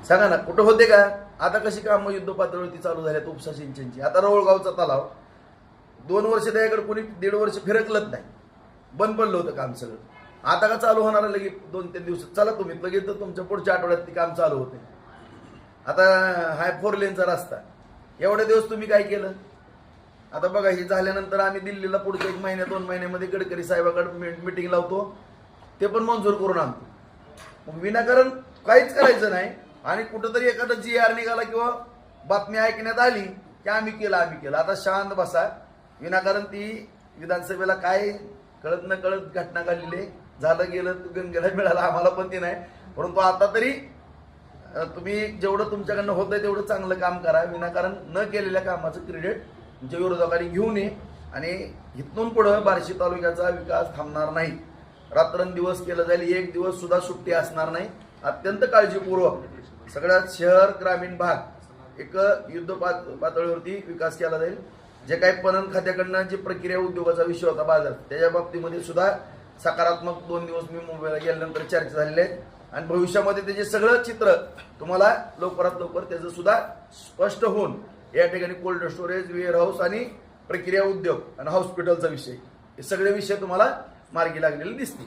सांगा ना, कुठं होते का? आता कशी कामं युद्ध पातळीवरती चालू झाल्यात उपसा सिंचनची. आता रवळगावचा तलाव 2 वर्ष त्याकडे कोणी 1.5 वर्ष फिरकलत नाही, बंद पडलं होतं काम सगळं. आता का चालू होणार आहे लगेच 2-3 दिवसात? चला तुम्ही लगेच, तर तुमच्या पुढच्या आठवड्यात ते काम चालू होते. आता हाय 4 लेनचा रस्ता, एवढे दिवस तुम्ही काय केलं? आता बघा, हे झाल्यानंतर आम्ही दिल्लीला पुढच्या 1 महिन्या 2 महिन्यामध्ये गडकरी साहेबाकडे मीटिंग लावतो, ते पण मंजूर करून आणतो. मग विनाकारण काहीच करायचं नाही. आणि कुठंतरी एखादा GR निघाला किंवा बातमी ऐकण्यात आली की आम्ही केलं. आता शांत बसा. विनाकारण ती विधानसभेला काय कळत न कळत घटना घडलेली, झालं गेलं, गंगेला मिळालं, आम्हाला पण ते नाही. परंतु आता तरी तुम्ही जेवढं तुमच्याकडनं होतंय तेवढं चांगलं काम करा. विनाकारण न केलेल्या कामाचं क्रेडिट तुमच्या विरोधकांनी घेऊ नये. आणि इथून पुढं बार्शी तालुक्याचा विकास थांबणार नाही. रात्रंदिवस केलं जाईल, 1 दिवस सुद्धा सुट्टी असणार नाही. अत्यंत काळजीपूर्वक सगळ्या शहर ग्रामीण भाग एक युद्ध पातळीवरती विकास केला जाईल. जे काही पणन खात्याकडनं जी प्रक्रिया उद्योगाचा विषय होता बाजार, त्याच्या बाबतीमध्ये सुद्धा सकारात्मक 2 दिवस मी मुंबईला गेल्यानंतर चर्चा झालेली आहे. आणि भविष्यामध्ये त्याचे सगळं चित्र तुम्हाला लवकरात लवकर त्याचं सुद्धा स्पष्ट होऊन या ठिकाणी कोल्ड स्टोरेज, वेअर हाऊस आणि प्रक्रिया उद्योग आणि हॉस्पिटलचा विषय, हे सगळे विषय तुम्हाला मार्गी लागलेले दिसतील.